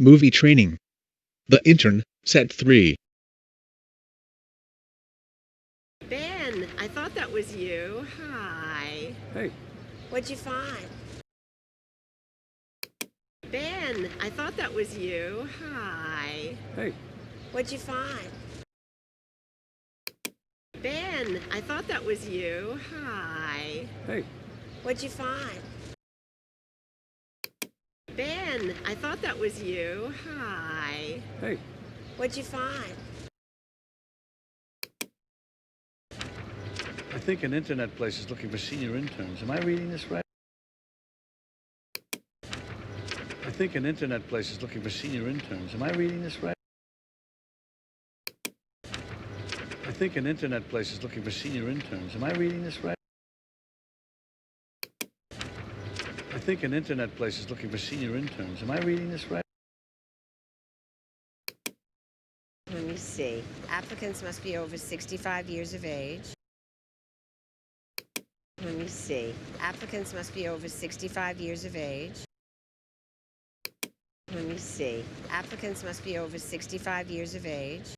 Movie training. The Intern, Set 3. Ben, I thought that was you. Hi. Hey. What'd you find? Ben, I thought that was you. Hi. Hey. What'd you find? Ben, I thought that was you. Hi. Hey. What'd you find? Ben, I thought that was you. Hi. Hey. What'd you find? I think an internet place is looking for senior interns. Am I reading this right? I think an internet place is looking for senior interns. Am I reading this right? I think an internet place is looking for senior interns. Am I reading this right? I think an internet place is looking for senior interns. Am I reading this right? Let me see. Applicants must be over 65 years of age. Let me see. Applicants must be over 65 years of age. Let me see. Applicants must be over 65 years of age.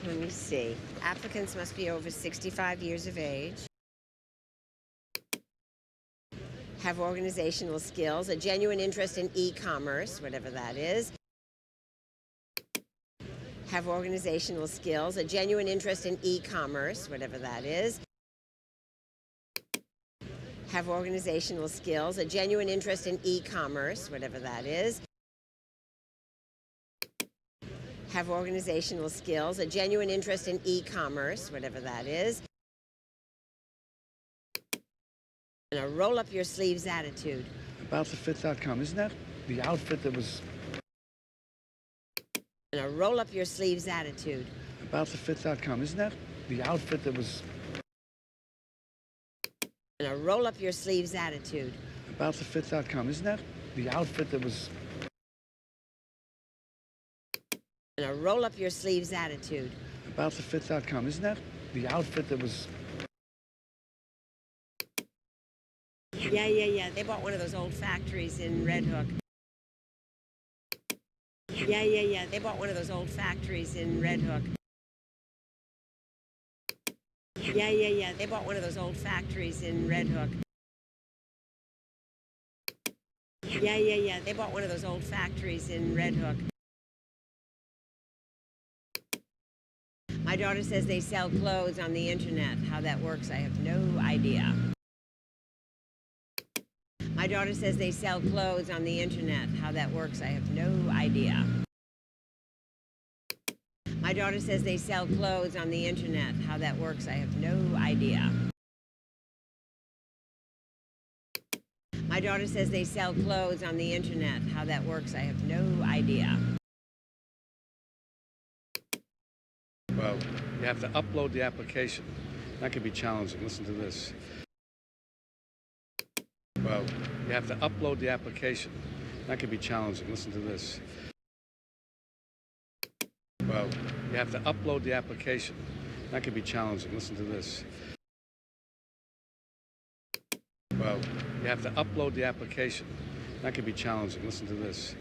Let me see. Applicants must be over 65 years of age. Have organizational skills, a genuine interest in e-commerce, whatever that is. Have organizational skills, a genuine interest in e-commerce, whatever that is. Have organizational skills, a genuine interest in e-commerce, whatever that is. Have organizational skills, a genuine interest in e-commerce, whatever that is. And a roll-up-your-sleeves attitude. AboutTheFit.com. Isn't that the outfit that was... And a roll-up-your-sleeves attitude. AboutTheFit.com. Isn't that the outfit that was... And a roll-up-your-sleeves attitude. AboutTheFit.com. Isn't that the outfit that was... And a roll-up-your-sleeves attitude. AboutTheFit.com. Isn't that the outfit that was... Yeah. They bought one of those old factories in Red Hook. Yeah. They bought one of those old factories in Red Hook. Yeah. They bought one of those old factories in Red Hook. Yeah. They bought one of those old factories in Red Hook. My daughter says they sell clothes on the internet. How that works, I have no idea. My daughter says they sell clothes on the internet. How that works, I have no idea. My daughter says they sell clothes on the internet. How that works, I have no idea. My daughter says they sell clothes on the internet. How that works, I have no idea. Well, you have to upload the application. That can be challenging. Listen to this. Well, you have to upload the application. That can be challenging. Listen to this. Well, you have to upload the application. That can be challenging. Listen to this. Well, you have to upload the application. That can be challenging. Listen to this.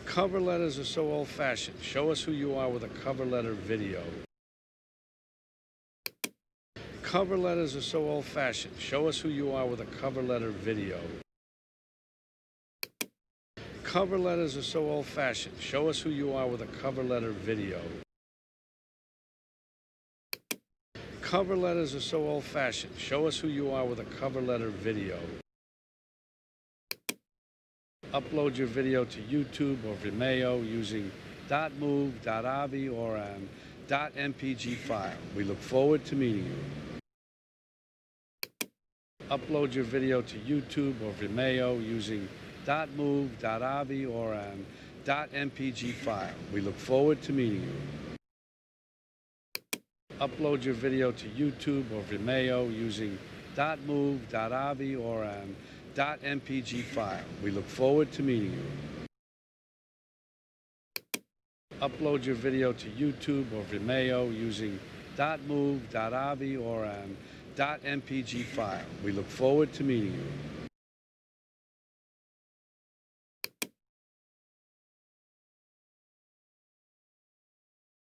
Cover letters are so old-fashioned. Show us who you are with a cover letter video. Cover letters are so old-fashioned. Show us who you are with a cover letter video. Cover letters are so old-fashioned. Show us who you are with a cover letter video. Cover letters are so old-fashioned. Show us who you are with a cover letter video. Upload your video to YouTube or Vimeo using .mov, .avi, or an .mpg file. We look forward to meeting you. Upload your video to YouTube or Vimeo using .mov, .avi, or an .mpg file. We look forward to meeting you. Upload your video to YouTube or Vimeo using .mov, .avi, or an .mpg file. We look forward to meeting you. Upload your video to YouTube or Vimeo using .mov, .avi, or an .mpg file. We look forward to meeting you.